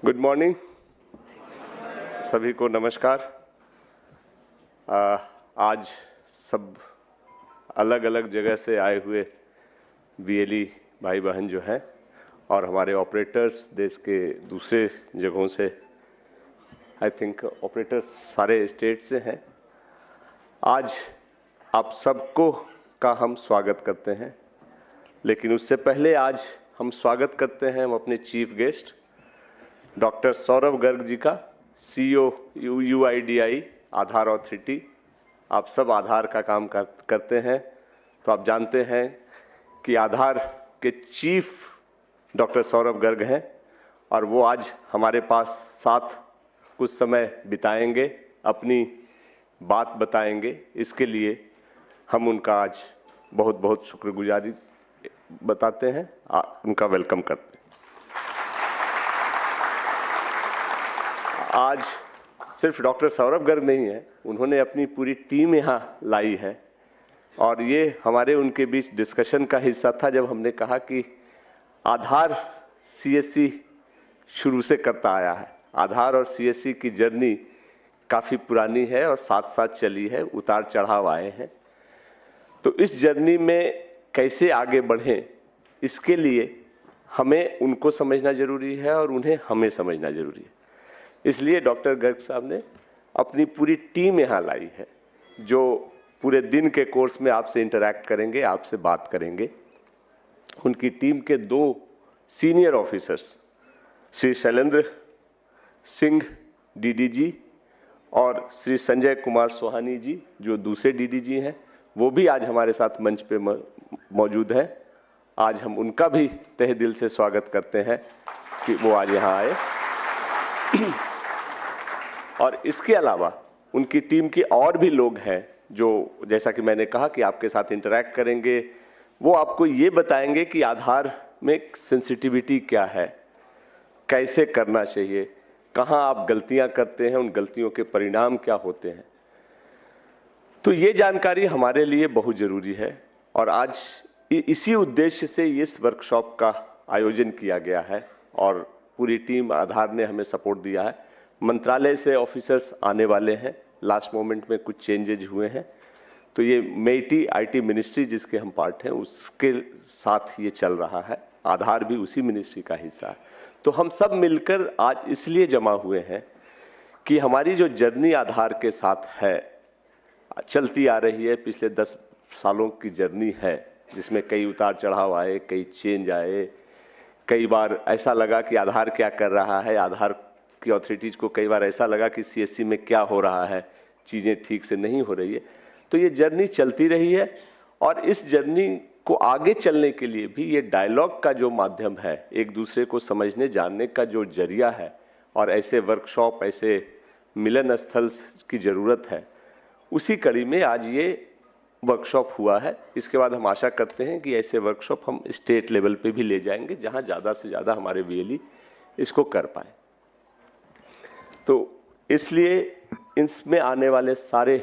Good morning, सभी को नमस्कार। आज सब अलग अलग जगह से आए हुए बीएलई भाई बहन जो हैं और हमारे ऑपरेटर्स देश के दूसरे जगहों से, आई थिंक ऑपरेटर्स सारे स्टेट से हैं। आज आप सबको का हम स्वागत करते हैं, लेकिन उससे पहले आज हम स्वागत करते हैं हम अपने chief guest doctor Saurabh Garg ji का, CEO UIDAI आधार अथॉरिटी। आप सब आधार का काम करते हैं, तो आप जानते हैं कि आधार के चीफ डॉक्टर सौरभ गर्ग हैं और वो आज हमारे पास साथ कुछ समय बिताएंगे, अपनी बात बताएंगे। इसके लिए हम उनका आज बहुत बहुत शुक्रगुजारी बताते हैं, उनका वेलकम करते हैं। आज सिर्फ डॉक्टर सौरभ गर्ग नहीं है, उन्होंने अपनी पूरी टीम यहाँ लाई है और ये हमारे उनके बीच डिस्कशन का हिस्सा था जब हमने कहा कि आधार CSC शुरू से करता आया है। आधार और CSC की जर्नी काफ़ी पुरानी है और साथ साथ चली है, उतार चढ़ाव आए हैं। तो इस जर्नी में कैसे आगे बढ़ें, इसके लिए हमें उनको समझना जरूरी है और उन्हें हमें समझना जरूरी है। इसलिए डॉक्टर गर्ग साहब ने अपनी पूरी टीम यहाँ लाई है, जो पूरे दिन के कोर्स में आपसे इंटरैक्ट करेंगे, आपसे बात करेंगे। उनकी टीम के 2 senior officers Shri Shailendra Singh DDG और श्री संजय कुमार सोहानी जी जो दूसरे DDG हैं, वो भी आज हमारे साथ मंच पे मौजूद है। आज हम उनका भी तहे दिल से स्वागत करते हैं कि वो आज यहाँ आए। और इसके अलावा उनकी टीम के और भी लोग हैं जो, जैसा कि मैंने कहा, कि आपके साथ इंटरैक्ट करेंगे। वो आपको ये बताएंगे कि आधार में सेंसिटिविटी क्या है, कैसे करना चाहिए, कहाँ आप गलतियां करते हैं, उन गलतियों के परिणाम क्या होते हैं। तो ये जानकारी हमारे लिए बहुत ज़रूरी है और आज इसी उद्देश्य से इस वर्कशॉप का आयोजन किया गया है और पूरी टीम आधार ने हमें सपोर्ट दिया है। मंत्रालय से ऑफिसर्स आने वाले हैं, लास्ट मोमेंट में कुछ चेंजेज हुए हैं, तो ये मेटी IT मिनिस्ट्री जिसके हम पार्ट हैं उसके साथ ये चल रहा है। आधार भी उसी मिनिस्ट्री का हिस्सा है। तो हम सब मिलकर आज इसलिए जमा हुए हैं कि हमारी जो जर्नी आधार के साथ है, चलती आ रही है, पिछले 10 सालों की जर्नी है, जिसमें कई उतार चढ़ाव आए, कई चेंज आए। कई बार ऐसा लगा कि आधार क्या कर रहा है, आधार की अथॉरिटीज़ को कई बार ऐसा लगा कि CSC में क्या हो रहा है, चीज़ें ठीक से नहीं हो रही है। तो ये जर्नी चलती रही है और इस जर्नी को आगे चलने के लिए भी ये डायलॉग का जो माध्यम है, एक दूसरे को समझने जानने का जो जरिया है, और ऐसे वर्कशॉप, ऐसे मिलन स्थल की ज़रूरत है। उसी कड़ी में आज ये वर्कशॉप हुआ है। इसके बाद हम आशा करते हैं कि ऐसे वर्कशॉप हम स्टेट लेवल पे भी ले जाएंगे, जहां ज़्यादा से ज़्यादा हमारे BLE इसको कर पाए। तो इसलिए इसमें आने वाले सारे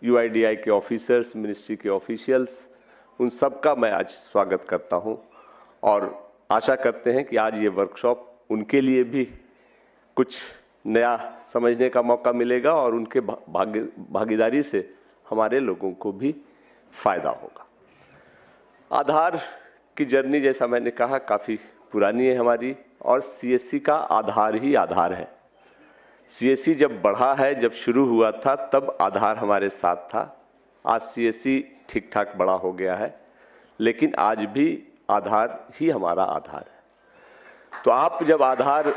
UIDAI के ऑफिसर्स, मिनिस्ट्री के ऑफिशियल्स, उन सब का मैं आज स्वागत करता हूं और आशा करते हैं कि आज ये वर्कशॉप उनके लिए भी कुछ नया समझने का मौका मिलेगा और उनके भागीदारी से हमारे लोगों को भी फायदा होगा। आधार की जर्नी, जैसा मैंने कहा, काफ़ी पुरानी है हमारी और CSC का आधार ही आधार है। CSC जब बढ़ा है, जब शुरू हुआ था, तब आधार हमारे साथ था। आज CSC ठीक ठाक बड़ा हो गया है, लेकिन आज भी आधार ही हमारा आधार है। तो आप जब आधार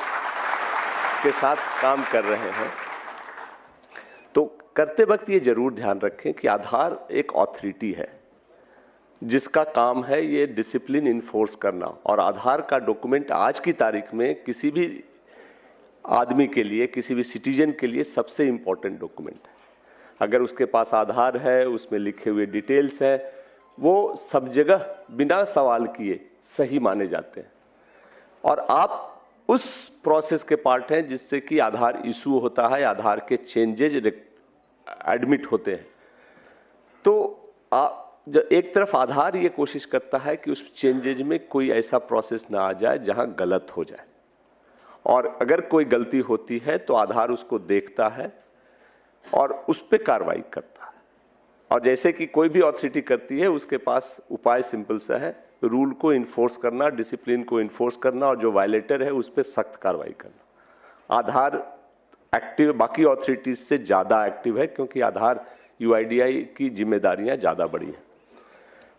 के साथ काम कर रहे हैं तो करते वक्त ये जरूर ध्यान रखें कि आधार एक अथॉरिटी है जिसका काम है ये डिसिप्लिन इन्फोर्स करना, और आधार का डॉक्यूमेंट आज की तारीख में किसी भी आदमी के लिए, किसी भी सिटीजन के लिए सबसे इम्पोर्टेंट डॉक्यूमेंट है। अगर उसके पास आधार है, उसमें लिखे हुए डिटेल्स हैं, वो सब जगह बिना सवाल किए सही माने जाते हैं और आप उस प्रोसेस के पार्ट हैं जिससे कि आधार इशू होता है, आधार के चेंजेज एडमिट होते हैं। तो एक तरफ आधार ये कोशिश करता है कि उस चेंजेज में कोई ऐसा प्रोसेस ना आ जाए जहां गलत हो जाए, और अगर कोई गलती होती है तो आधार उसको देखता है और उस पर कार्रवाई करता है। और जैसे कि कोई भी अथॉरिटी करती है, उसके पास उपाय सिंपल सा है, रूल को इन्फोर्स करना, डिसिप्लिन को इन्फोर्स करना, और जो वायलेटर है उस पर सख्त कार्रवाई करना। आधार एक्टिव बाकी अथॉरिटीज से ज़्यादा एक्टिव है, क्योंकि आधार यूआईडीआई की जिम्मेदारियां ज़्यादा बड़ी हैं।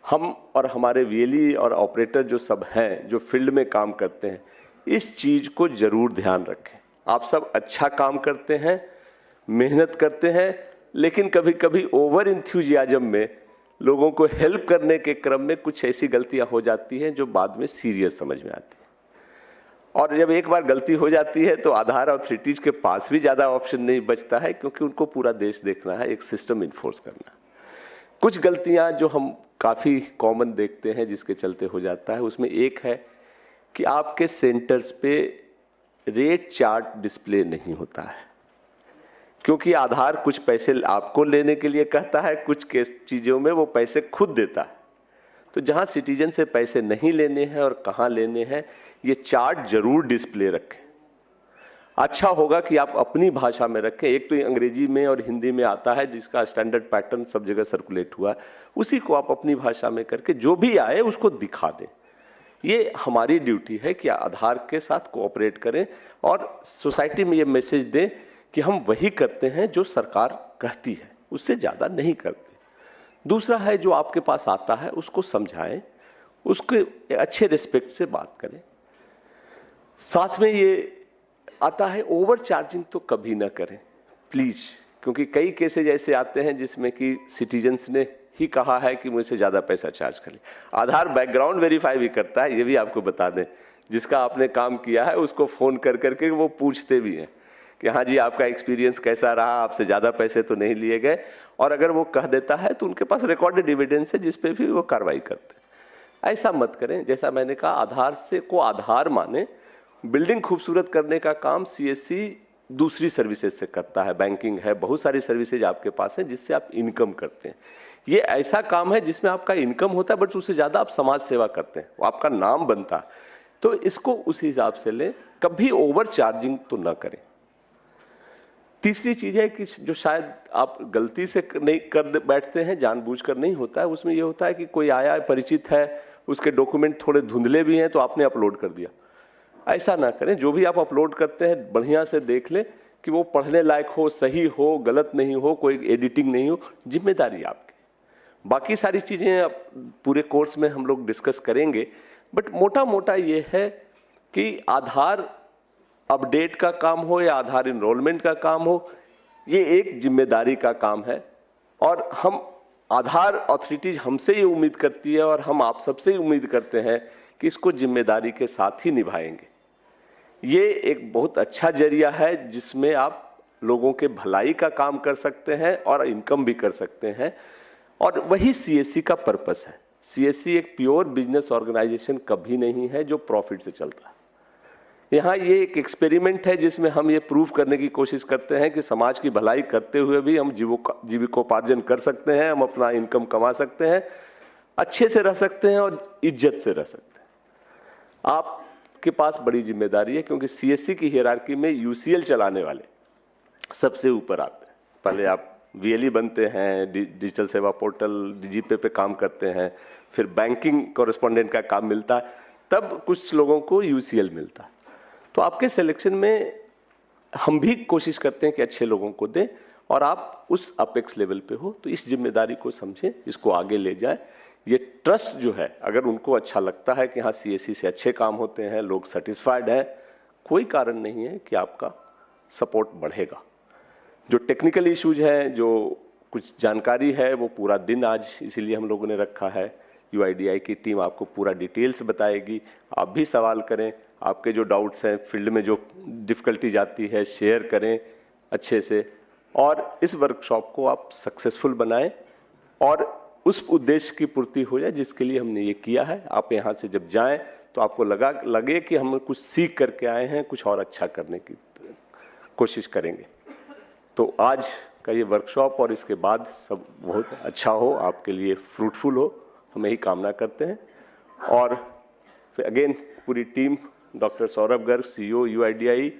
हम और हमारे वीएलई और ऑपरेटर जो सब हैं, जो फील्ड में काम करते हैं, इस चीज़ को ज़रूर ध्यान रखें। आप सब अच्छा काम करते हैं, मेहनत करते हैं, लेकिन कभी कभी ओवर इंथ्यूजियाज्म में लोगों को हेल्प करने के क्रम में कुछ ऐसी गलतियां हो जाती हैं जो बाद में सीरियस समझ में आती है। और जब एक बार गलती हो जाती है तो आधार अथॉरिटीज के पास भी ज़्यादा ऑप्शन नहीं बचता है, क्योंकि उनको पूरा देश देखना है, एक सिस्टम इन्फोर्स करना है। कुछ गलतियां जो हम काफ़ी कॉमन देखते हैं जिसके चलते हो जाता है, उसमें एक है कि आपके सेंटर्स पे रेट चार्ट डिस्प्ले नहीं होता है, क्योंकि आधार कुछ पैसे आपको लेने के लिए कहता है, कुछ चीज़ों में वो पैसे खुद देता है। तो जहां सिटीजन से पैसे नहीं लेने हैं और कहां लेने हैं, ये चार्ट जरूर डिस्प्ले रखें। अच्छा होगा कि आप अपनी भाषा में रखें। एक तो अंग्रेजी में और हिंदी में आता है, जिसका स्टैंडर्ड पैटर्न सब जगह सर्कुलेट हुआ है, उसी को आप अपनी भाषा में करके जो भी आए उसको दिखा दें। ये हमारी ड्यूटी है कि आधार के साथ कोऑपरेट करें और सोसाइटी में ये मैसेज दें कि हम वही करते हैं जो सरकार कहती है, उससे ज़्यादा नहीं करते। दूसरा है, जो आपके पास आता है उसको समझाएं, उसके अच्छे रिस्पेक्ट से बात करें। साथ में ये आता है, ओवर चार्जिंग तो कभी ना करें प्लीज़, क्योंकि कई केसेज ऐसे आते हैं जिसमें कि सिटीजन्स ने ही कहा है कि मुझसे ज़्यादा पैसा चार्ज कर ले। आधार बैकग्राउंड वेरीफाई भी करता है, ये भी आपको बता दें। जिसका आपने काम किया है उसको फ़ोन कर करके वो पूछते भी हैं कि हाँ जी, आपका एक्सपीरियंस कैसा रहा, आपसे ज़्यादा पैसे तो नहीं लिए गए। और अगर वो कह देता है तो उनके पास रिकॉर्डेड एविडेंस है जिस पे भी वो कार्रवाई करते हैं। ऐसा मत करें। जैसा मैंने कहा, आधार से को आधार माने। बिल्डिंग खूबसूरत करने का काम सीएससी दूसरी सर्विसेज से करता है, बैंकिंग है, बहुत सारी सर्विसेज आपके पास है जिससे आप इनकम करते हैं। ये ऐसा काम है जिसमें आपका इनकम होता है, बट उससे ज़्यादा आप समाज सेवा करते हैं, वो आपका नाम बनता है। तो इसको उस हिसाब से लें, कभी ओवर चार्जिंग तो ना करें। तीसरी चीज़ है कि जो शायद आप गलती से नहीं कर बैठते हैं, जानबूझकर नहीं होता है, उसमें ये होता है कि कोई आया परिचित है, उसके डॉक्यूमेंट थोड़े धुंधले भी हैं तो आपने अपलोड कर दिया। ऐसा ना करें। जो भी आप अपलोड करते हैं बढ़िया से देख लें कि वो पढ़ने लायक हो, सही हो, गलत नहीं हो, कोई एडिटिंग नहीं हो। जिम्मेदारी आपकी। बाकी सारी चीज़ें पूरे कोर्स में हम लोग डिस्कस करेंगे, बट मोटा मोटा ये है कि आधार अपडेट का काम हो या आधार इनरोलमेंट का काम हो, ये एक जिम्मेदारी का काम है। और हम आधार अथॉरिटीज हमसे ये उम्मीद करती है और हम आप सबसे ही उम्मीद करते हैं कि इसको जिम्मेदारी के साथ ही निभाएंगे। ये एक बहुत अच्छा जरिया है जिसमें आप लोगों के भलाई का काम कर सकते हैं और इनकम भी कर सकते हैं, और वही सीएससी का पर्पस है। सीएससी एक प्योर बिजनेस ऑर्गेनाइजेशन कभी नहीं है जो प्रॉफिट से चलता है। यहाँ ये एक एक्सपेरिमेंट है जिसमें हम ये प्रूव करने की कोशिश करते हैं कि समाज की भलाई करते हुए भी हम जीविकोपार्जन कर सकते हैं, हम अपना इनकम कमा सकते हैं, अच्छे से रह सकते हैं और इज्जत से रह सकते हैं। आपके पास बड़ी जिम्मेदारी है, क्योंकि सीएससी की हियरार्की में यूसीएल चलाने वाले सबसे ऊपर आते हैं। पहले आप वीएलई बनते हैं, डिजिटल सेवा पोर्टल डीजीपे पे काम करते हैं, फिर बैंकिंग कॉरेस्पॉन्डेंट का काम मिलता है, तब कुछ लोगों को यूसीएल मिलता है। तो आपके सिलेक्शन में हम भी कोशिश करते हैं कि अच्छे लोगों को दें और आप उस अपेक्स लेवल पे हो। तो इस जिम्मेदारी को समझें, इसको आगे ले जाएं। ये ट्रस्ट जो है, अगर उनको अच्छा लगता है कि हाँ सीएससी से अच्छे काम होते हैं, लोग सेटिस्फाइड हैं, कोई कारण नहीं है कि आपका सपोर्ट बढ़ेगा। जो टेक्निकल इश्यूज हैं, जो कुछ जानकारी है, वो पूरा दिन आज इसीलिए हम लोगों ने रखा है। यूआईडीआई की टीम आपको पूरा डिटेल्स बताएगी। आप भी सवाल करें, आपके जो डाउट्स हैं, फील्ड में जो डिफ़िकल्टी जाती है, शेयर करें अच्छे से, और इस वर्कशॉप को आप सक्सेसफुल बनाएं और उस उद्देश्य की पूर्ति हो जाए जिसके लिए हमने ये किया है। आप यहाँ से जब जाएं तो आपको लगे कि हम कुछ सीख करके आए हैं, कुछ और अच्छा करने की कोशिश करेंगे। तो आज का ये वर्कशॉप और इसके बाद सब बहुत अच्छा हो, आपके लिए फ्रूटफुल हो, हम यही कामना करते हैं। और फिर अगेन पूरी team doctor Saurabh Garg, CEO UIDAI,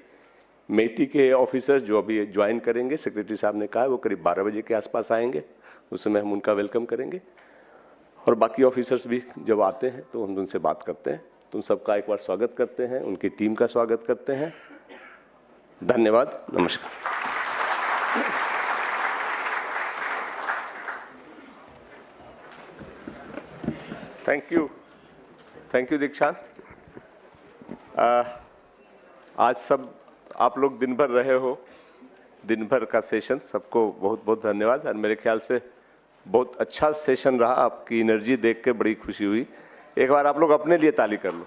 मेटी के ऑफिसर्स जो अभी ज्वाइन करेंगे, सेक्रेटरी साहब ने कहा है वो करीब 12 बजे के आसपास आएंगे, उस समय हम उनका वेलकम करेंगे। और बाकी ऑफिसर्स भी जब आते हैं तो हम उनसे बात करते हैं। तो उन सबका एक बार स्वागत करते हैं, उनकी टीम का स्वागत करते हैं। धन्यवाद, नमस्कार। थैंक यू दीक्षांत। आज सब आप लोग दिन भर रहे हो, दिन भर का सेशन, सबको बहुत बहुत धन्यवाद। और मेरे ख्याल से बहुत अच्छा सेशन रहा, आपकी एनर्जी देख के बड़ी खुशी हुई। एक बार आप लोग अपने लिए ताली कर लो।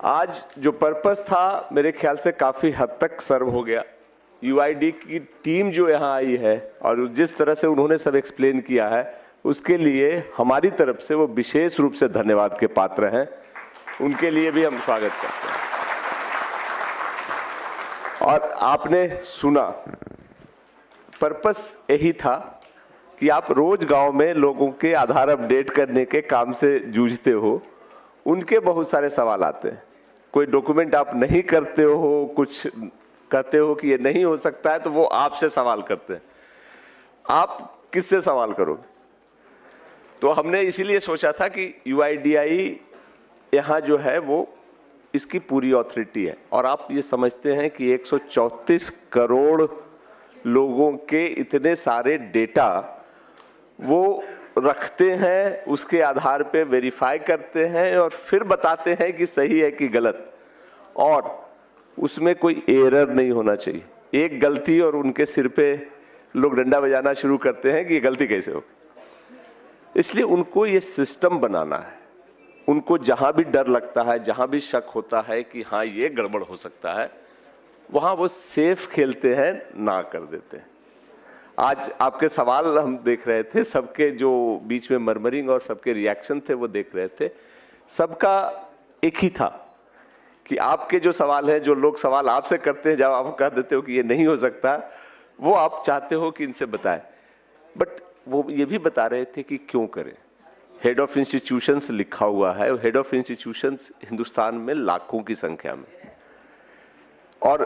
आज जो पर्पस था मेरे ख्याल से काफी हद तक सर्व हो गया। UID की टीम जो यहाँ आई है और जिस तरह से उन्होंने सब एक्सप्लेन किया है, उसके लिए हमारी तरफ से वो विशेष रूप से धन्यवाद के पात्र हैं। उनके लिए भी हम स्वागत करते हैं। और आपने सुना, पर्पस यही था कि आप रोज गांव में लोगों के आधार अपडेट करने के काम से जूझते हो, उनके बहुत सारे सवाल आते हैं। कोई डॉक्यूमेंट आप नहीं करते हो, कुछ कहते हो कि ये नहीं हो सकता है, तो वो आपसे सवाल करते हैं। आप किससे सवाल करोगे? तो हमने इसीलिए सोचा था कि UIDAI यहाँ जो है वो इसकी पूरी ऑथोरिटी है। और आप ये समझते हैं कि 134 करोड़ लोगों के इतने सारे डेटा वो रखते हैं, उसके आधार पे वेरीफाई करते हैं और फिर बताते हैं कि सही है कि गलत, और उसमें कोई एरर नहीं होना चाहिए। एक गलती और उनके सिर पे लोग डंडा बजाना शुरू करते हैं कि ये गलती कैसे हो। इसलिए उनको ये सिस्टम बनाना है। उनको जहां भी डर लगता है, जहां भी शक होता है कि हाँ ये गड़बड़ हो सकता है, वहां वो सेफ खेलते हैं, ना कर देते हैं। आज आपके सवाल हम देख रहे थे, सबके जो बीच में मर्मरिंग और सबके रिएक्शन थे वो देख रहे थे। सबका एक ही था कि आपके जो सवाल है, जो लोग सवाल आपसे करते हैं, जब आप कह देते हो कि ये नहीं हो सकता, वो आप चाहते हो कि इनसे बताएं। बट वो ये भी बता रहे थे कि क्यों करें। हेड ऑफ इंस्टीट्यूशंस लिखा हुआ है, हेड ऑफ इंस्टीट्यूशंस हिंदुस्तान में लाखों की संख्या में, और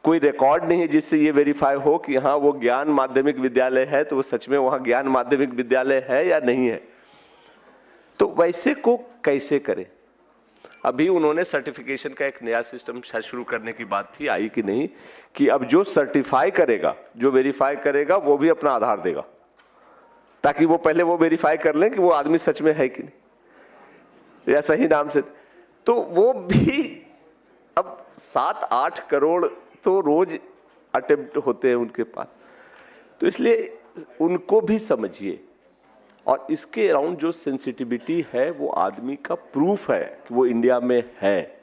कोई रिकॉर्ड नहीं है जिससे ये वेरीफाई हो कि हाँ वो ज्ञान माध्यमिक विद्यालय है, तो वो सच में वहां ज्ञान माध्यमिक विद्यालय है या नहीं है। तो वैसे को कैसे करें? अभी उन्होंने सर्टिफिकेशन का एक नया सिस्टम शुरू करने की बात थी, आई कि नहीं, कि अब जो सर्टिफाई करेगा, जो वेरीफाई करेगा, वो भी अपना आधार देगा, ताकि वो पहले वो वेरीफाई कर लें कि वो आदमी सच में है कि नहीं, या सही नाम से। तो वो भी अब 7-8 करोड़ तो रोज अटेम्प्ट होते हैं उनके पास। तो इसलिए उनको भी समझिए, और इसके अराउंड जो सेंसिटिविटी है वो आदमी का प्रूफ है कि वो इंडिया में है।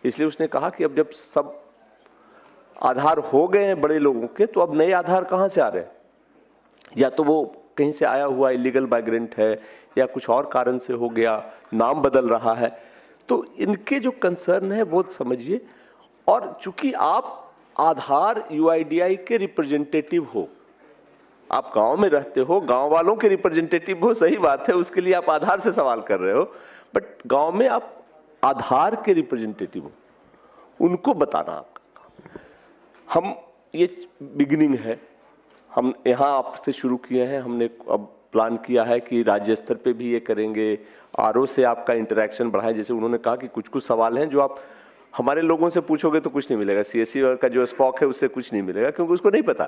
इसलिए उसने कहा कि अब जब सब आधार हो गए हैं बड़े लोगों के, तो अब नए आधार कहाँ से आ रहे हैं? या तो वो कहीं से आया हुआ इलीगल माइग्रेंट है, या कुछ और कारण से हो गया, नाम बदल रहा है। तो इनके जो कंसर्न है वो समझिए। और चूंकि आप आधार UIDAI के रिप्रेजेंटेटिव हो, आप गांव में रहते हो, गांव वालों के रिप्रेजेंटेटिव हो, सही बात है, उसके लिए आप आधार से सवाल कर रहे हो, बट गांव में आप आधार के रिप्रेजेंटेटिव हो, उनको बताना आपका काम। हम ये बिगिनिंग है, हम यहाँ आपसे शुरू किए हैं, हमने अब प्लान किया है कि राज्य स्तर पे भी ये करेंगे। RO से आपका इंटरेक्शन बढ़ाएं। जैसे उन्होंने कहा कि कुछ कुछ सवाल हैं जो आप हमारे लोगों से पूछोगे तो कुछ नहीं मिलेगा, CSE का जो स्पॉक है उससे कुछ नहीं मिलेगा, क्योंकि उसको नहीं पता।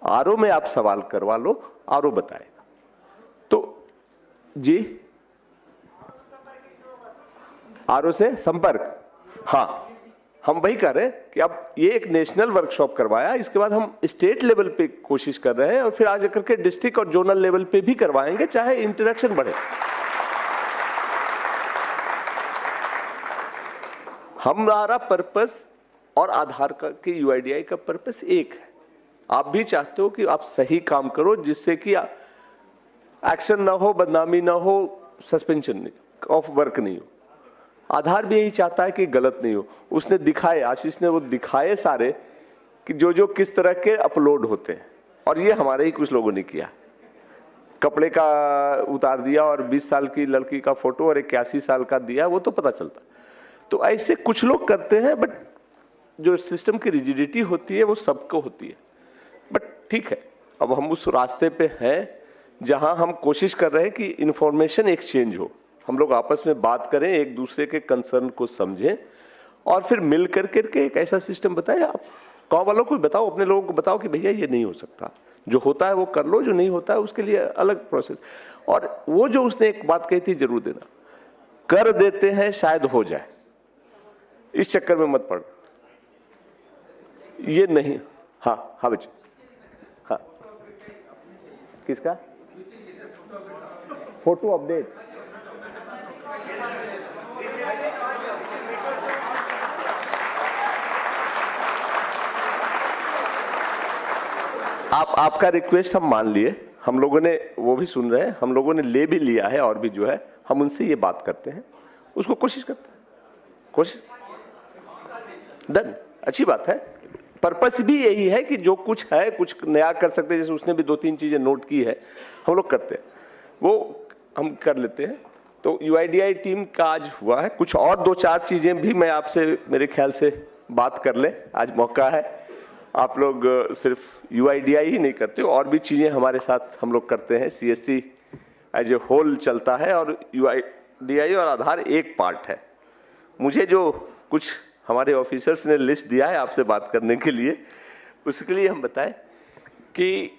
RO में आप सवाल करवा लो, RO बताएगा। तो जी, RO से संपर्क, हाँ, हम वही कर रहे हैं कि अब ये एक नेशनल वर्कशॉप करवाया, इसके बाद हम स्टेट लेवल पे कोशिश कर रहे हैं, और फिर आगे करके डिस्ट्रिक्ट और जोनल लेवल पे भी करवाएंगे, चाहे इंटरेक्शन बढ़े। हमारा पर्पस और आधार के UIDAI का पर्पस एक है। आप भी चाहते हो कि आप सही काम करो, जिससे कि एक्शन ना हो, बदनामी ना हो, सस्पेंशन ऑफ वर्क नहीं हो। आधार भी यही चाहता है कि गलत नहीं हो। उसने दिखाए, आशीष ने वो दिखाए सारे कि जो जो किस तरह के अपलोड होते हैं, और ये हमारे ही कुछ लोगों ने किया। कपड़े का उतार दिया और 20 साल की लड़की का फोटो और 81 साल का दिया, वो तो पता चलता। तो ऐसे कुछ लोग करते हैं, बट जो सिस्टम की रिजिडिटी होती है वो सबको होती है। बट ठीक है, अब हम उस रास्ते पे हैं जहां हम कोशिश कर रहे हैं कि इंफॉर्मेशन एक्सचेंज हो, हम लोग आपस में बात करें, एक दूसरे के कंसर्न को समझें और फिर मिल करके एक ऐसा सिस्टम बताएं। आप गाँव वालों को बताओ, अपने लोगों को बताओ कि भैया ये नहीं हो सकता, जो होता है वो कर लो, जो नहीं होता है उसके लिए अलग प्रोसेस। और वो जो उसने एक बात कही थी, जरूर देना, कर देते हैं शायद हो जाए, इस चक्कर में मत पड़, ये नहीं। हाँ हाँ बच्चे, हाँ किसका फोटो अपडेट? आपका रिक्वेस्ट हम मान लिए, हम लोगों ने वो भी सुन रहे हैं, हम लोगों ने ले भी लिया है, और भी जो है हम उनसे ये बात करते हैं, उसको कोशिश करते हैं, कोशिश डन, अच्छी बात है। पर्पस भी यही है कि जो कुछ है कुछ नया कर सकते हैं, जैसे उसने भी 2-3 चीजें नोट की है, हम लोग करते हैं, वो हम कर लेते हैं। तो यूआईडीआई टीम का आज हुआ है, कुछ और 2-4 चीजें भी मैं आपसे मेरे ख्याल से बात कर ले, आज मौका है। आप लोग सिर्फ यूआईडीआई ही नहीं करते हो, और भी चीजें हमारे साथ हम लोग करते हैं। सीएससी एज ए होल चलता है और यूआईडीआई और आधार एक पार्ट है। मुझे जो कुछ हमारे ऑफिसर्स ने लिस्ट दिया है आपसे बात करने के लिए, उसके लिए हम बताएं कि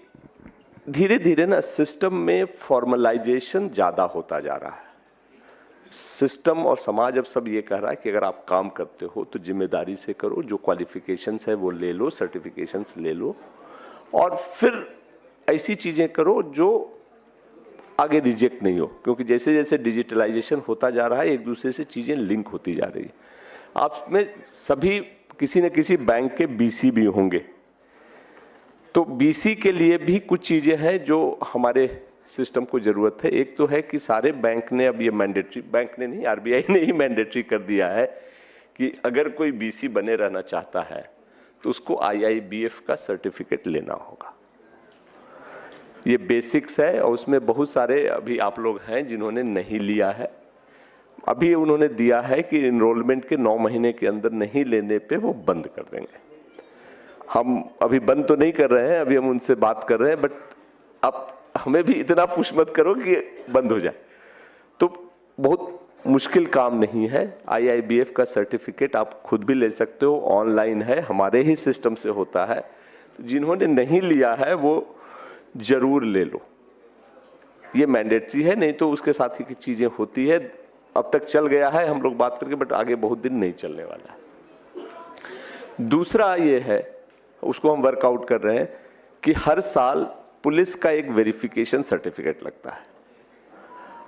धीरे धीरे ना सिस्टम में फॉर्मलाइजेशन ज्यादा होता जा रहा है। सिस्टम और समाज अब सब ये कह रहा है कि अगर आप काम करते हो तो जिम्मेदारी से करो, जो क्वालिफिकेशंस है वो ले लो, सर्टिफिकेशंस ले लो, और फिर ऐसी चीजें करो जो आगे रिजेक्ट नहीं हो, क्योंकि जैसे जैसे डिजिटलाइजेशन होता जा रहा है एक दूसरे से चीजें लिंक होती जा रही है। आप में सभी किसी न किसी बैंक के बीसी भी होंगे, तो बीसी के लिए भी कुछ चीजें हैं जो हमारे सिस्टम को जरूरत है। एक तो है कि सारे बैंक ने अब ये मैंडेटरी, बैंक ने नहीं आरबीआई ने ही मैंडेटरी कर दिया है कि अगर कोई बीसी बने रहना चाहता है तो उसको आईआईबीएफ का सर्टिफिकेट लेना होगा। ये बेसिक्स है और उसमें बहुत सारे अभी आप लोग हैं जिन्होंने नहीं लिया है। अभी उन्होंने दिया है कि इनरोलमेंट के 9 महीने के अंदर नहीं लेने पे वो बंद कर देंगे। हम अभी बंद तो नहीं कर रहे हैं, अभी हम उनसे बात कर रहे हैं, बट अब हमें भी इतना पुश मत करो कि बंद हो जाए। तो बहुत मुश्किल काम नहीं है। आईआईबीएफ का सर्टिफिकेट आप खुद भी ले सकते हो, ऑनलाइन है, हमारे ही सिस्टम से होता है। जिन्होंने नहीं लिया है वो जरूर ले लो, ये मैंडेटरी है, नहीं तो उसके साथ ही की चीजें होती है। अब तक चल गया है हम लोग बात करके, बट आगे बहुत दिन नहीं चलने वाला है। दूसरा ये है, उसको हम वर्कआउट कर रहे हैं कि हर साल पुलिस का एक वेरिफिकेशन सर्टिफिकेट लगता है,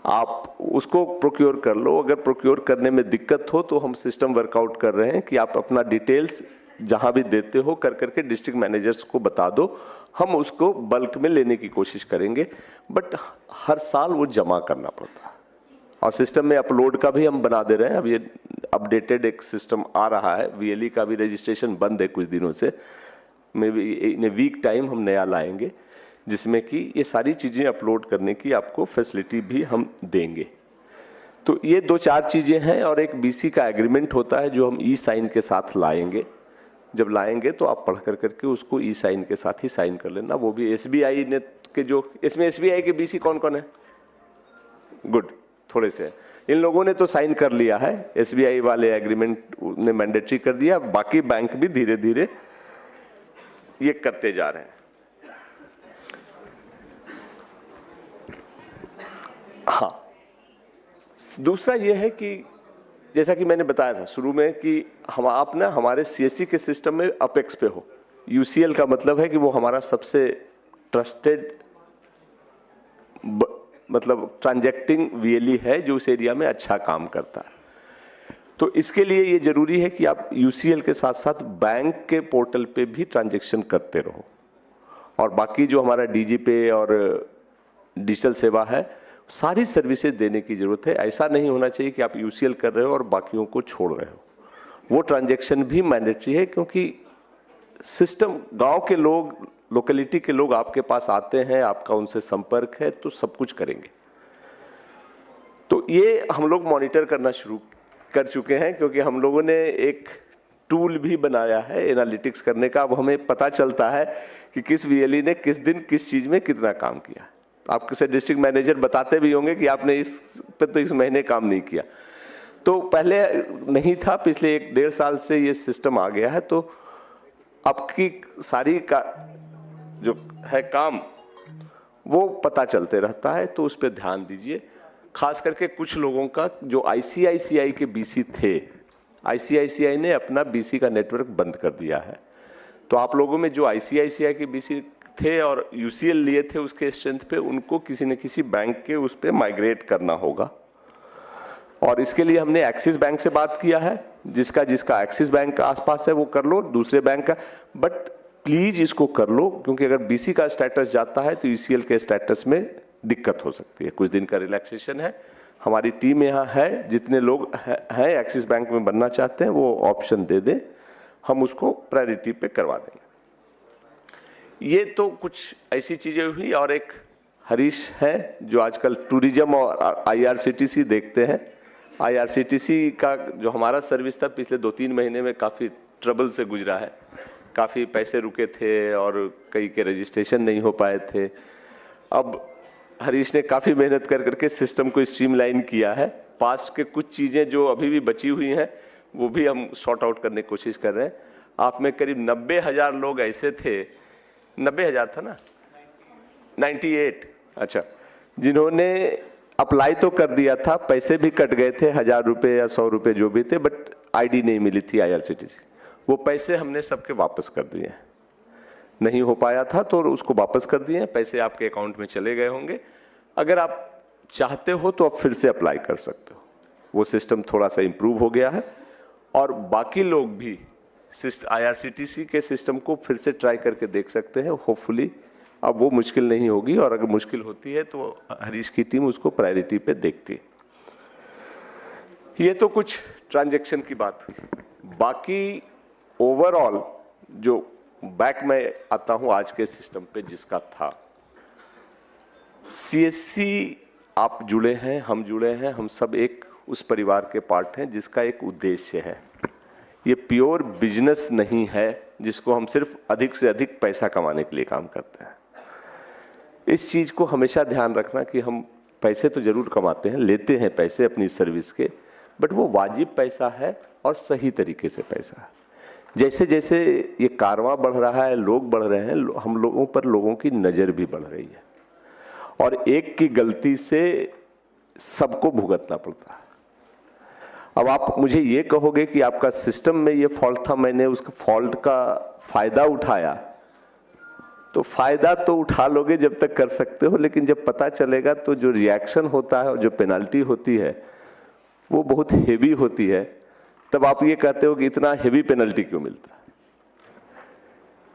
आप उसको प्रोक्योर कर लो। अगर प्रोक्योर करने में दिक्कत हो तो हम सिस्टम वर्कआउट कर रहे हैं कि आप अपना डिटेल्स जहां भी देते हो कर करके डिस्ट्रिक्ट मैनेजर्स को बता दो, हम उसको बल्क में लेने की कोशिश करेंगे। बट हर साल वो जमा करना पड़ता है और सिस्टम में अपलोड का भी हम बना दे रहे हैं। अब ये अपडेटेड एक सिस्टम आ रहा है, वीएलई का भी रजिस्ट्रेशन बंद है कुछ दिनों से, may be in a week time हम नया लाएंगे जिसमें कि ये सारी चीज़ें अपलोड करने की आपको फैसिलिटी भी हम देंगे। तो ये 2-4 चीज़ें हैं और एक बीसी का एग्रीमेंट होता है जो हम ई साइन के साथ लाएंगे। जब लाएंगे तो आप पढ़ कर करके उसको ई साइन के साथ ही साइन कर लेना। वो भी एसबीआई ने के जो, इसमें एसबीआई के बीसी कौन कौन है? गुड, थोड़े से इन लोगों ने तो साइन कर लिया है, एसबीआई वाले एग्रीमेंट ने मैंडेटरी कर दिया, बाकी बैंक भी धीरे धीरे ये करते जा रहे हैं। हाँ, दूसरा ये है कि जैसा कि मैंने बताया था शुरू में कि हम आप ना हमारे सीएससी के सिस्टम में अपेक्स पे हो। यूसीएल का मतलब है कि वो हमारा सबसे ट्रस्टेड मतलब ट्रांजैक्टिंग वीएलई है जो उस एरिया में अच्छा काम करता है। तो इसके लिए ये जरूरी है कि आप यूसीएल के साथ साथ बैंक के पोर्टल पे भी ट्रांजैक्शन करते रहो, और बाकी जो हमारा डीजी पे और डिजिटल सेवा है सारी सर्विसेज देने की जरूरत है। ऐसा नहीं होना चाहिए कि आप यूसीएल कर रहे हो और बाकियों को छोड़ रहे हो। वो ट्रांजैक्शन भी मैंडेटरी है, क्योंकि सिस्टम गांव के लोग लोकेलिटी के लोग आपके पास आते हैं, आपका उनसे संपर्क है, तो सब कुछ करेंगे। तो ये हम लोग मॉनिटर करना शुरू कर चुके हैं, क्योंकि हम लोगों ने एक टूल भी बनाया है एनालिटिक्स करने का। अब हमें पता चलता है कि किस वीएलई ने किस दिन किस चीज में कितना काम किया। आपके से डिस्ट्रिक्ट मैनेजर बताते भी होंगे कि आपने इस पे तो इस महीने काम नहीं किया। तो पहले नहीं था, पिछले 1-1.5 साल से ये सिस्टम आ गया है। तो आपकी सारी का जो है काम वो पता चलते रहता है, तो उस पर ध्यान दीजिए। खास करके कुछ लोगों का जो आईसीआईसीआई के बीसी थे, आईसीआईसीआई ने अपना बीसी का नेटवर्क बंद कर दिया है। तो आप लोगों में जो आईसीआईसीआई के बीसी थे और यूसीएल लिए थे उसके स्ट्रेंथ पे, उनको किसी न किसी बैंक के उस पे माइग्रेट करना होगा। और इसके लिए हमने एक्सिस बैंक से बात किया है। जिसका जिसका एक्सिस बैंक का आसपास है वो कर लो, दूसरे बैंक का, बट प्लीज इसको कर लो, क्योंकि अगर बीसी का स्टेटस जाता है तो यूसीएल के स्टेटस में दिक्कत हो सकती है। कुछ दिन का रिलैक्सेशन है, हमारी टीम यहाँ है, जितने लोग हैं एक्सिस बैंक में बनना चाहते हैं वो ऑप्शन दे दें, हम उसको प्रायोरिटी पे करवा देंगे। ये तो कुछ ऐसी चीजें हुई। और एक हरीश है जो आजकल टूरिज्म और आईआरसीटीसी देखते हैं। आईआरसीटीसी का जो हमारा सर्विस था पिछले 2-3 महीने में काफ़ी ट्रबल से गुजरा है। काफ़ी पैसे रुके थे और कई के रजिस्ट्रेशन नहीं हो पाए थे। अब हरीश ने काफ़ी मेहनत कर करके सिस्टम को स्ट्रीमलाइन किया है। पास्ट के कुछ चीज़ें जो अभी भी बची हुई हैं वो भी हम सॉर्ट आउट करने की कोशिश कर रहे हैं। आप में करीब 90,000 लोग ऐसे थे, 90,000 था ना, 98, अच्छा, जिन्होंने अप्लाई तो कर दिया था, पैसे भी कट गए थे, 1000 रुपये या 100 रुपये जो भी थे, बट आईडी नहीं मिली थी आईआरसीटीसी। वो पैसे हमने सबके वापस कर दिए। नहीं हो पाया था तो उसको वापस कर दिए, पैसे आपके अकाउंट में चले गए होंगे। अगर आप चाहते हो तो आप फिर से अप्लाई कर सकते हो। वो सिस्टम थोड़ा सा इम्प्रूव हो गया है और बाकी लोग भी आईआरसीटीसी के सिस्टम को फिर से ट्राई करके देख सकते हैं। होपफुली अब वो मुश्किल नहीं होगी, और अगर मुश्किल होती है तो हरीश की टीम उसको प्रायोरिटी पे देखती है। ये तो कुछ ट्रांजैक्शन की बात हुई। बाकी ओवरऑल जो बैक में आता हूं आज के सिस्टम पे जिसका था, सीएससी आप जुड़े हैं, हम जुड़े हैं, हम सब एक उस परिवार के पार्ट हैं जिसका एक उद्देश्य है। ये प्योर बिजनेस नहीं है जिसको हम सिर्फ अधिक से अधिक पैसा कमाने के लिए काम करते हैं। इस चीज को हमेशा ध्यान रखना कि हम पैसे तो जरूर कमाते हैं, लेते हैं पैसे अपनी सर्विस के, बट वो वाजिब पैसा है और सही तरीके से पैसा है। जैसे जैसे ये कारवां बढ़ रहा है, लोग बढ़ रहे हैं, हम लोगों पर लोगों की नज़र भी बढ़ रही है, और एक की गलती से सबको भुगतना पड़ता है। अब आप मुझे ये कहोगे कि आपका सिस्टम में ये फॉल्ट था, मैंने उसका फॉल्ट का फायदा उठाया, तो फायदा तो उठा लोगे जब तक कर सकते हो, लेकिन जब पता चलेगा तो जो रिएक्शन होता है और जो पेनल्टी होती है वो बहुत हेवी होती है। तब आप ये कहते हो कि इतना हेवी पेनल्टी क्यों मिलता है।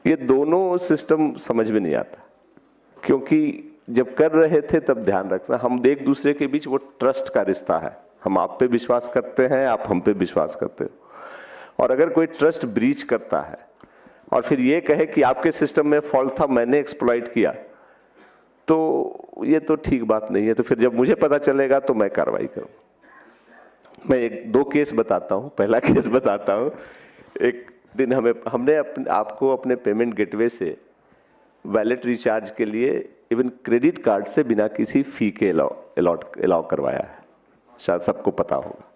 ये दोनों सिस्टम समझ में नहीं आता, क्योंकि जब कर रहे थे तब ध्यान रखना, हम एक दूसरे के बीच वो ट्रस्ट का रिश्ता है। हम आप पे विश्वास करते हैं, आप हम पे विश्वास करते हो, और अगर कोई ट्रस्ट ब्रीच करता है और फिर ये कहे कि आपके सिस्टम में फॉल्ट था, मैंने एक्सप्लॉइट किया, तो ये तो ठीक बात नहीं है। तो फिर जब मुझे पता चलेगा तो मैं कार्रवाई करूँ। मैं 2 केस बताता हूँ। पहला केस बताता हूँ, एक दिन हमने आपको अपने पेमेंट गेटवे से वैलेट रिचार्ज के लिए इवन क्रेडिट कार्ड से बिना किसी फी के अलाउ करवाया है, शायद सबको पता होगा।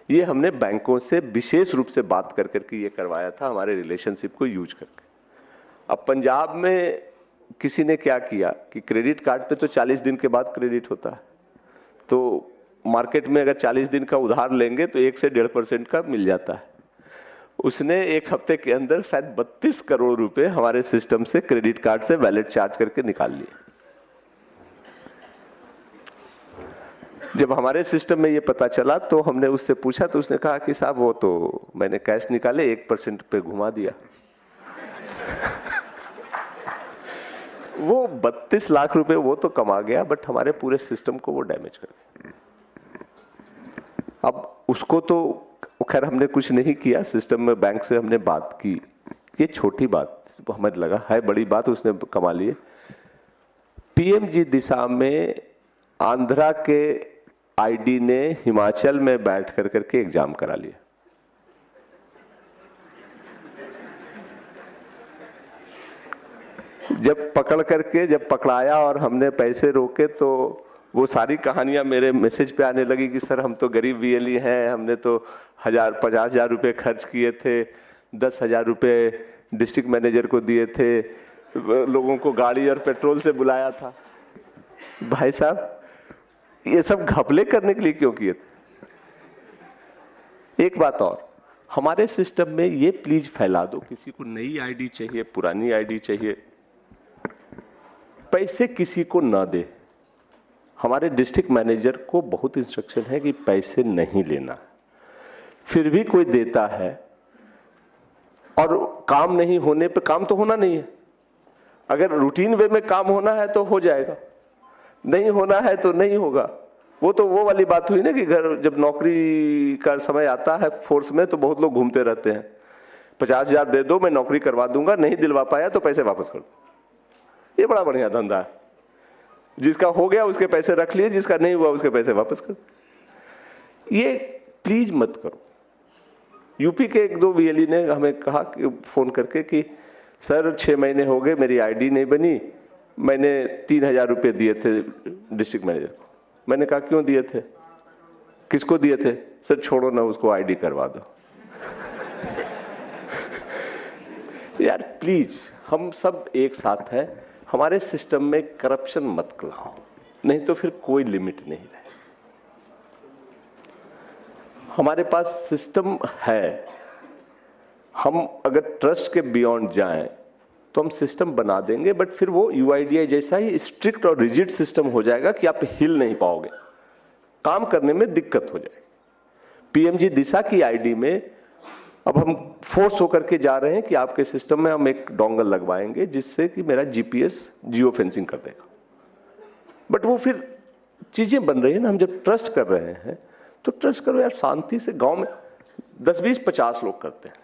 ये हमने बैंकों से विशेष रूप से बात कर करके ये करवाया था, हमारे रिलेशनशिप को यूज करके। अब पंजाब में किसी ने क्या किया कि क्रेडिट कार्ड पे तो 40 दिन के बाद क्रेडिट होता है, तो मार्केट में अगर 40 दिन का उधार लेंगे तो 1 से 1.5% का मिल जाता है। उसने 1 हफ्ते के अंदर शायद 32 करोड़ रुपए हमारे सिस्टम से क्रेडिट कार्ड से वैलेट चार्ज करके निकाल लिए। जब हमारे सिस्टम में ये पता चला तो हमने उससे पूछा, तो उसने कहा कि साहब वो तो मैंने कैश निकाले 1% पे घुमा दिया। वो 32 लाख रुपए वो तो कमा गया, बट हमारे पूरे सिस्टम को वो डैमेज कर गया। अब उसको तो खैर हमने कुछ नहीं किया, सिस्टम में बैंक से हमने बात की, ये छोटी बात हमें लगा है बड़ी बात, उसने कमा लिए। पीएमजी दिशा में आंध्रा के आईडी ने हिमाचल में बैठ करके एग्जाम करा लिया। जब पकड़ाया और हमने पैसे रोके तो वो सारी कहानियां मेरे मैसेज पे आने लगी कि सर हम तो गरीब वीएलई हैं, हमने तो 50,000 रुपये खर्च किए थे, 10,000 रुपये डिस्ट्रिक्ट मैनेजर को दिए थे, लोगों को गाड़ी और पेट्रोल से बुलाया था। भाई साहब ये सब घपले करने के लिए क्यों किए थे? एक बात और, हमारे सिस्टम में ये प्लीज फैला दो, किसी को नई आईडी चाहिए, पुरानी आईडी चाहिए, पैसे किसी को ना दे। हमारे डिस्ट्रिक्ट मैनेजर को बहुत इंस्ट्रक्शन है कि पैसे नहीं लेना, फिर भी कोई देता है और काम नहीं होने पे, काम तो होना नहीं है, अगर रूटीन वे में काम होना है तो हो जाएगा, नहीं होना है तो नहीं होगा। वो वाली बात हुई ना कि घर जब नौकरी का समय आता है फोर्स में तो बहुत लोग घूमते रहते हैं, 50,000 दे दो मैं नौकरी करवा दूंगा, नहीं दिलवा पाया तो पैसे वापस कर दो। ये बड़ा बढ़िया धंधा है, जिसका हो गया उसके पैसे रख लिए, जिसका नहीं हुआ उसके पैसे वापस कर। ये प्लीज मत करो। यूपी के 1-2 वीएलई ने हमें कहा कि फोन करके कि सर 6 महीने हो गए मेरी आईडी नहीं बनी, मैंने 3,000 रुपये दिए थे डिस्ट्रिक्ट मैनेजर को। मैंने कहा क्यों दिए थे, किसको दिए थे? सर छोड़ो ना, उसको आईडी करवा दो। यार प्लीज, हम सब एक साथ हैं, हमारे सिस्टम में करप्शन मत लाओ, नहीं तो फिर कोई लिमिट नहीं रहे। हमारे पास सिस्टम है, हम अगर ट्रस्ट के बियॉन्ड जाएं तो हम सिस्टम बना देंगे, बट फिर वो यूआईडीआई जैसा ही स्ट्रिक्ट और रिजिड सिस्टम हो जाएगा कि आप हिल नहीं पाओगे, काम करने में दिक्कत हो जाएगी। पीएमजी दिशा की आईडी में अब हम फोर्स होकर के जा रहे हैं कि आपके सिस्टम में हम एक डोंगल लगवाएंगे जिससे कि मेरा जीपीएस जियो फेंसिंग कर देगा। बट वो फिर चीजें बन रही है ना, हम जब ट्रस्ट कर रहे हैं तो ट्रस्ट करो यार, शांति से। गांव में 10, 20, 50 लोग करते हैं,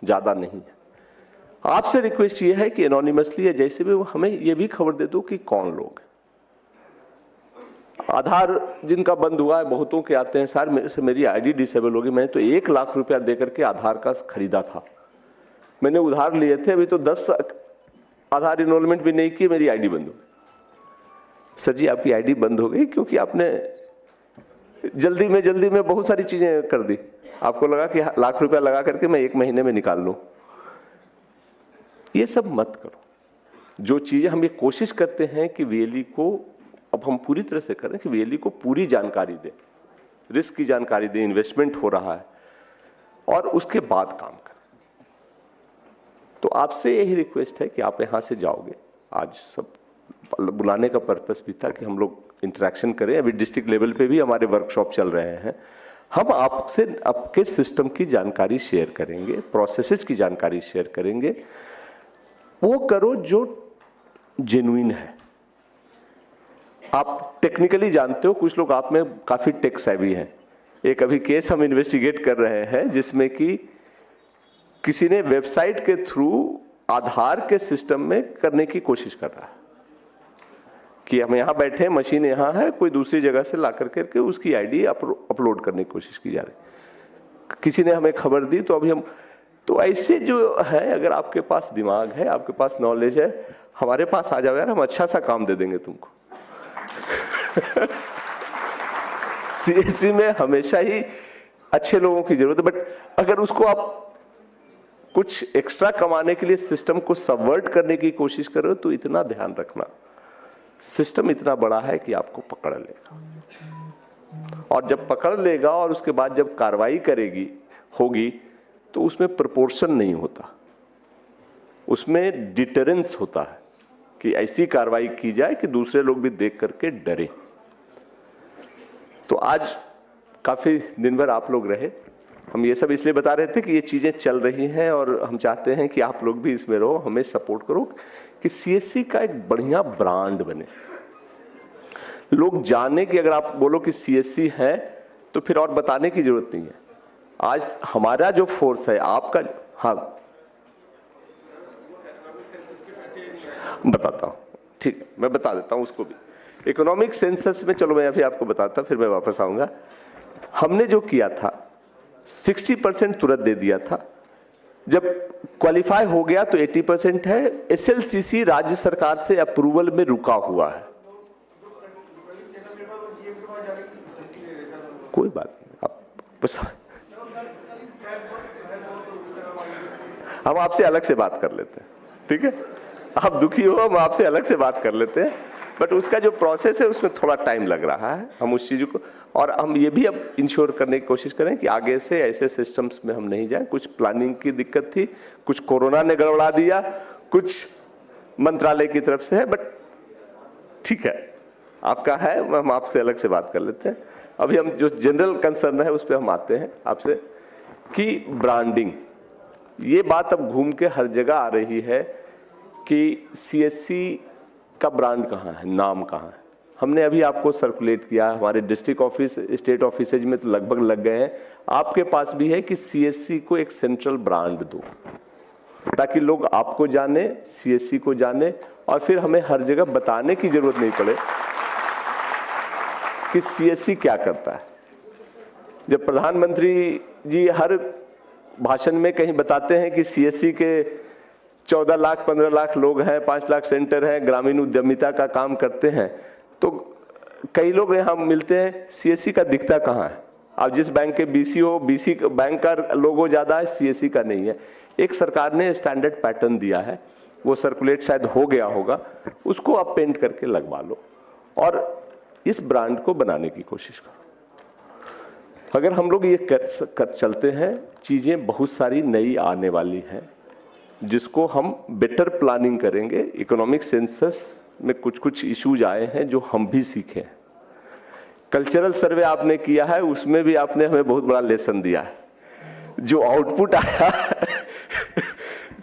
ज्यादा नहीं है। आपसे रिक्वेस्ट ये है कि एनोनिमसली या जैसे भी हमें ये भी खबर दे दो कि कौन लोग हैं। आधार जिनका बंद हुआ है, बहुतों के आते हैं सर मेरी आईडी डिसेबल होगी, मैंने तो 1 लाख रुपया देकर के आधार का खरीदा था, मैंने उधार लिए थे, अभी तो 10 आधार इनरोलमेंट भी नहीं की, मेरी आईडी बंद हो गई। सर जी आपकी आईडी बंद हो गई क्योंकि आपने जल्दी में बहुत सारी चीजें कर दी, आपको लगा कि लाख रुपया लगा करके मैं 1 महीने में निकाल लूं। ये सब मत करो। जो चीजें हम ये कोशिश करते हैं कि वीएलई को, अब हम पूरी तरह से करें कि वीएलई को पूरी जानकारी दें, रिस्क की जानकारी दें, इन्वेस्टमेंट हो रहा है, और उसके बाद काम करें। तो आपसे यही रिक्वेस्ट है कि आप यहां से जाओगे, आज सब बुलाने का पर्पस भी था कि हम लोग इंटरेक्शन करें। अभी डिस्ट्रिक्ट लेवल पे भी हमारे वर्कशॉप चल रहे हैं, हम आपसे आपके सिस्टम की जानकारी शेयर करेंगे, प्रोसेसेस की जानकारी शेयर करेंगे। वो करो जो जेन्युइन है। आप टेक्निकली जानते हो, कुछ लोग आप में काफी टेक सेवी हैं। एक अभी केस हम इन्वेस्टिगेट कर रहे हैं जिसमें कि किसी ने वेबसाइट के थ्रू आधार के सिस्टम में करने की कोशिश कर रहा है कि हम यहां बैठे, मशीन यहां है, कोई दूसरी जगह से ला करके उसकी आईडी अपलोड करने की कोशिश की जा रही। किसी ने हमें खबर दी, तो अभी हम, तो ऐसे जो है, अगर आपके पास दिमाग है, आपके पास नॉलेज है, हमारे पास आ जाओ यार, हम अच्छा सा काम दे देंगे तुमको। सीएससी में हमेशा ही अच्छे लोगों की जरूरत है, बट अगर उसको आप कुछ एक्स्ट्रा कमाने के लिए सिस्टम को सबवर्ट करने की कोशिश करो तो इतना ध्यान रखना, सिस्टम इतना बड़ा है कि आपको पकड़ लेगा, और जब पकड़ लेगा और उसके बाद जब कार्रवाई होगी तो उसमें प्रोपोर्शन नहीं होता, उसमें डिटरेंस होता है कि ऐसी कार्रवाई की जाए कि दूसरे लोग भी देख करके डरे। तो आज काफी दिन भर आप लोग रहे, हम ये सब इसलिए बता रहे थे कि ये चीजें चल रही हैं और हम चाहते हैं कि आप लोग भी इसमें रहो, हमें सपोर्ट करो कि सीएससी का एक बढ़िया ब्रांड बने, लोग जाने कि अगर आप बोलो कि सीएससी है तो फिर और बताने की जरूरत नहीं है। आज हमारा जो फोर्स है आपका, हाँ बताता हूँ, ठीक है, मैं बता देता हूँ उसको भी। इकोनॉमिक सेंसस में, चलो मैं अभी आपको बताता फिर मैं वापस आऊंगा। हमने जो किया था 60% तुरंत दे दिया था, जब क्वालिफाई हो गया तो 80% है। एसएलसीसी राज्य सरकार से अप्रूवल में रुका हुआ है। कोई बात नहीं, आप बस हम आपसे अलग से बात कर लेते हैं, ठीक है? आप दुखी हो, हम आपसे अलग से बात कर लेते हैं, बट उसका जो प्रोसेस है उसमें थोड़ा टाइम लग रहा है। हम उस चीज़ को, और हम ये भी अब इंश्योर करने की कोशिश करें कि आगे से ऐसे सिस्टम्स में हम नहीं जाएं। कुछ प्लानिंग की दिक्कत थी, कुछ कोरोना ने गड़बड़ा दिया, कुछ मंत्रालय की तरफ से है, बट ठीक है, आपका है, हम आपसे अलग से बात कर लेते हैं। अभी हम जो जनरल कंसर्न है उस पर हम आते हैं आपसे कि ब्रांडिंग, ये बात अब घूम के हर जगह आ रही है कि सीएससी का ब्रांड कहाँ है, नाम कहाँ है। हमने अभी आपको सर्कुलेट किया, हमारे डिस्ट्रिक्ट ऑफिस, स्टेट ऑफिसेज में तो लगभग लग गए हैं, आपके पास भी है कि सीएससी को एक सेंट्रल ब्रांड दो, ताकि लोग आपको जाने, सीएससी को जाने, और फिर हमें हर जगह बताने की जरूरत नहीं पड़े कि सीएससी क्या करता है। जब प्रधानमंत्री जी हर भाषण में कहीं बताते हैं कि सीएससी के 14 लाख 15 लाख लोग हैं, 5 लाख सेंटर हैं, ग्रामीण उद्यमिता का काम करते हैं, तो कई लोग यहाँ मिलते हैं, सीएससी का दिखता कहाँ है? आप जिस बैंक के बीसी हो, बीसी बैंक का लोगो ज्यादा है, सीएससी का नहीं है। एक सरकार ने स्टैंडर्ड पैटर्न दिया है, वो सर्कुलेट शायद हो गया होगा, उसको आप पेंट करके लगवा लो और इस ब्रांड को बनाने की कोशिश करो। अगर हम लोग ये कर चलते हैं, चीजें बहुत सारी नई आने वाली हैं, जिसको हम बेटर प्लानिंग करेंगे। इकोनॉमिक सेंसस में कुछ कुछ इश्यूज आए हैं जो हम भी सीखे हैं। कल्चरल सर्वे आपने किया है, उसमें भी आपने हमें बहुत बड़ा लेसन दिया है। जो आउटपुट आया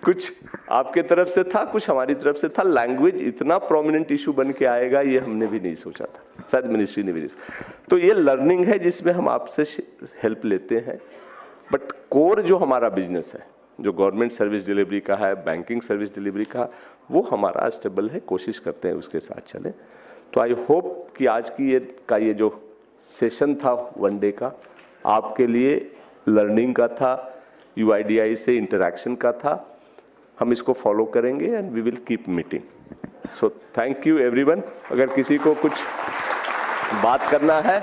कुछ आपके तरफ से था, कुछ हमारी तरफ से था। लैंग्वेज इतना प्रोमिनेंट इशू बन के आएगा ये हमने भी नहीं सोचा था, शायद मिनिस्ट्री ने भी नहीं। तो ये लर्निंग है जिसमें हम आपसे हेल्प लेते हैं, बट कोर जो हमारा बिजनेस है, जो गवर्नमेंट सर्विस डिलीवरी का है, बैंकिंग सर्विस डिलीवरी का, वो हमारा स्टेबल है, कोशिश करते हैं उसके साथ चले। तो आई होप कि आज की ये जो सेशन था वन डे का, आपके लिए लर्निंग का था, UIDAI से इंटरैक्शन का था। हम इसको फॉलो करेंगे and we will keep meeting. So thank you everyone. अगर किसी को कुछ बात करना है,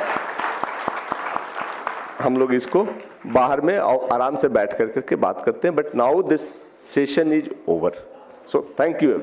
हम लोग इसको बाहर में आराम से बैठ करके बात करते हैं, but now this session is over. So thank you.